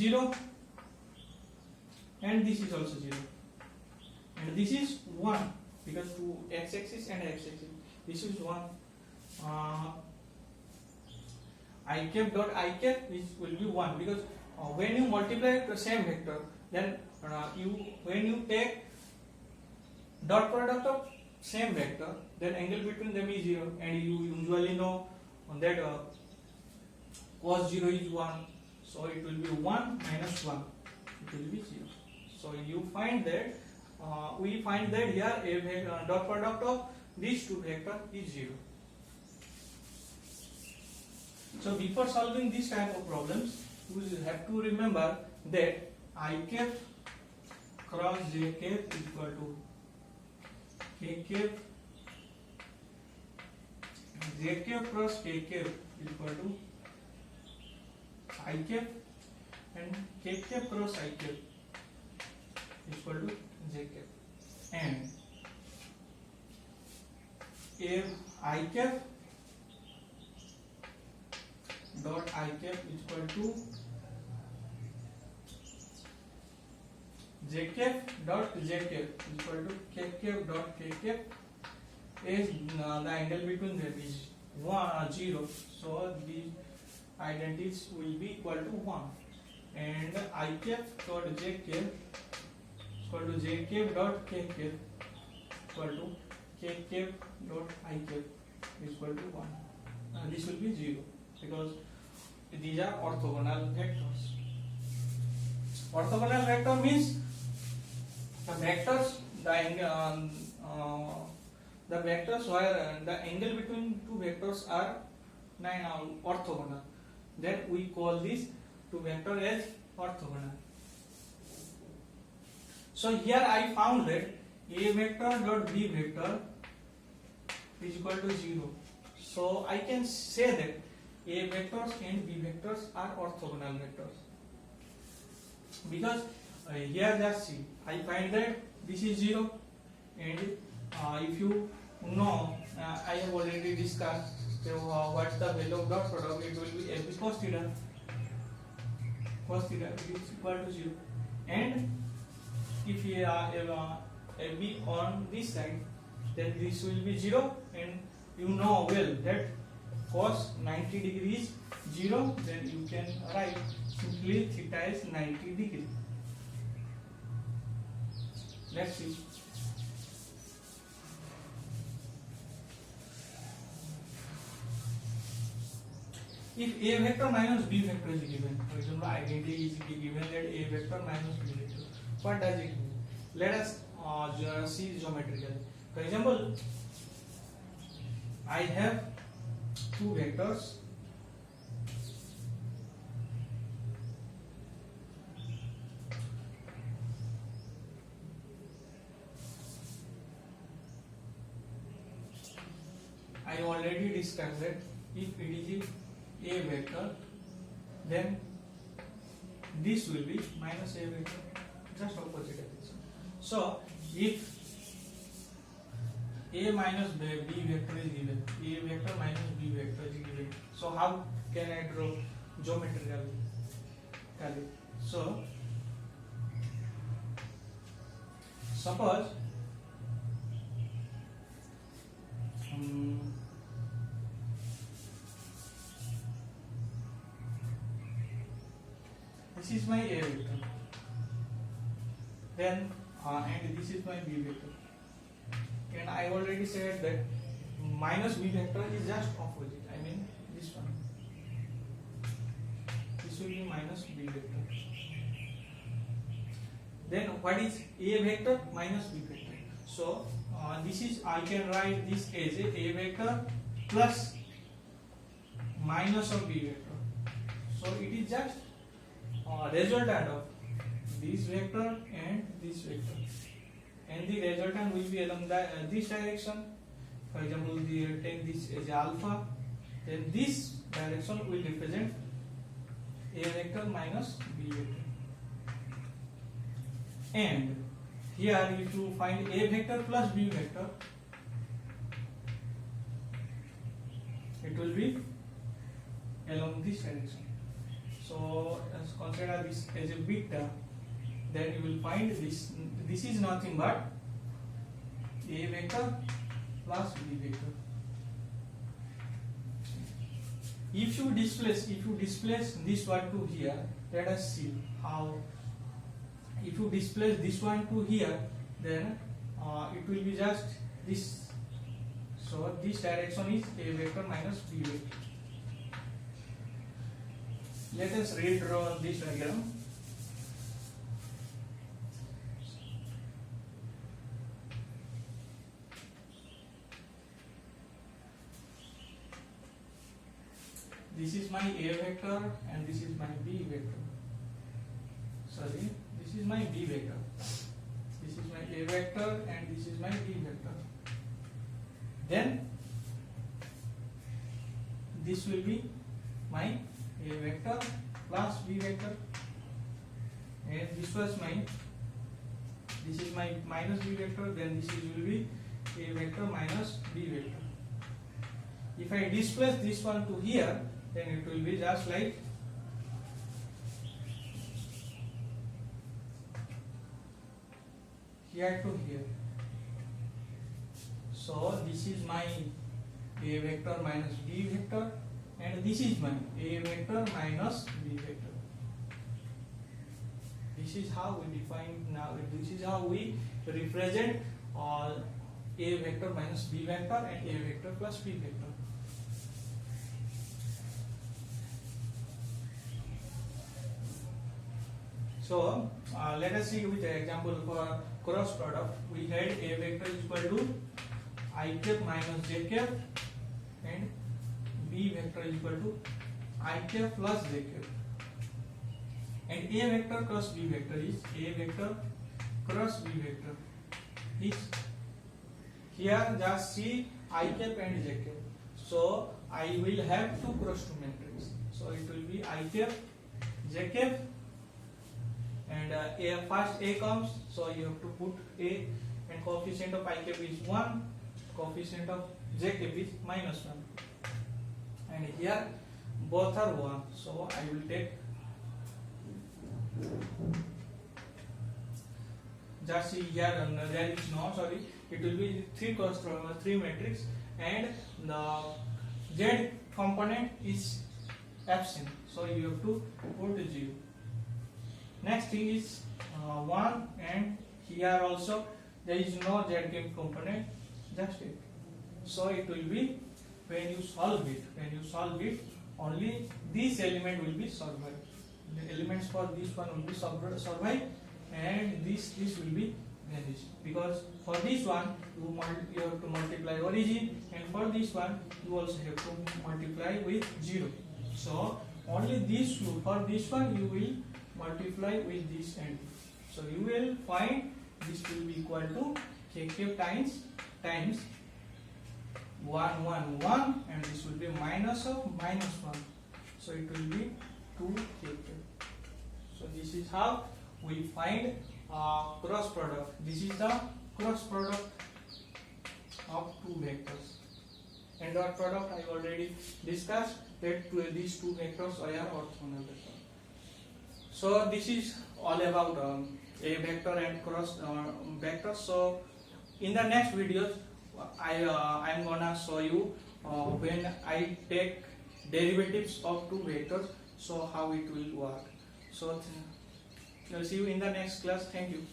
0 and this is also 0 and this is 1 because two x-axis and x-axis. This is 1. I cap dot I cap will be 1 because when you multiply the same vector, then when you take dot product of same vector, then angle between them is 0, and you usually know that cos 0 is 1, so it will be 1 minus 1, it will be 0. So you find that we find that here a dot product of these two vector is 0. So before solving this type of problems, you have to remember that I cap cross j cap is equal to k cap, j cap cross k cap is equal to I cap, and k cap cross I cap is equal to j cap, and if I cap dot I cap is equal to j cap dot j cap is equal to k cap dot k cap, is the angle between them is 0, so the identities will be equal to 1, and I cap dot j cap is equal to j cap dot k cap equal to k cap dot I cap is equal to 1, and this will be 0 because these are orthogonal vectors. Orthogonal vector means the vectors, the vectors where the angle between two vectors are orthogonal. Then we call this two vector as orthogonal. So here I found that a vector dot b vector is equal to 0. So I can say that a vectors and b vectors are orthogonal vectors because here just see, I find that this is 0, and if you know, I have already discussed what's the value of dot product, it will be ab cos theta. Cos theta is equal to 0, and if you are ab on this side, then this will be 0, and you know well that cos 90 degrees 0, then you can write simply theta is 90 degree. Let's see. If a vector minus b vector is given, for example, identity is given that a vector minus b vector, what does it mean? Let us see geometrically. For example, I have two vectors I already discussed that if it is a vector, then this will be minus a vector, just opposite direction. So if a minus b vector is given, a vector minus b vector is given, so how can I draw geometrically? So suppose this is my a vector, then and this is my b vector, and I already said that minus b vector is just opposite, I mean this one, this will be minus b vector. Then what is a vector minus b vector? So this is, I can write this as a vector plus minus of b vector, so it is just resultant of this vector and this vector, and the resultant will be along this direction. For example, we take this as alpha, then this direction will represent a vector minus b vector, and here if you find a vector plus b vector, it will be along this direction. So consider this as a beta. Then you will find this. This is nothing but A vector plus B vector. If you displace this one to here, let us see how. If you displace this one to here, then it will be just this. So this direction is A vector minus B vector. Let us redraw this diagram. This is my A vector and this is my B vector. Sorry, this is my B vector. This is my A vector and this is my B vector. Then this will be my A vector plus B vector, and this is my minus B vector. Then this will be A vector minus B vector. If I displace this one to here, then it will be just like here to here. So this is my A vector minus B vector, and this is my A vector minus B vector. This is how we define now. This is how we represent all A vector minus B vector and A vector plus B vector. So let us see with the example for cross product. We had A vector is equal to I cap minus j cap, and B vector is equal to I cap plus j cap. And A vector cross B vector is A vector cross B vector is here just see I cap and j cap. So I will have two cross two matrix. So it will be I cap j cap. And first A comes, so you have to put A, and coefficient of I cap is 1, coefficient of j cap is minus 1. And here both are 1, so I will take just see here there is no, sorry, it will be 3 cross 3 matrix, and the Z component is absent, so you have to put 0. Next thing is 1, and here also there is no Z component, just it. So it will be when you solve it, only this element will be survived. The elements for this one will be survived, and this will be vanished, because for this one you have to multiply origin, and for this one you also have to multiply with 0. So only this for this one you will multiply with this, and so you will find this will be equal to k cap times 1 1 1, and this will be minus of minus 1, so it will be 2 k cap. So this is how we find cross product. This is the cross product of two vectors, and dot product I already discussed that these two vectors are orthogonal vectors. So this is all about A vector and cross vector. So in the next videos I am gonna show you when I take derivatives of two vectors, so how it will work. So see you in the next class. Thank you.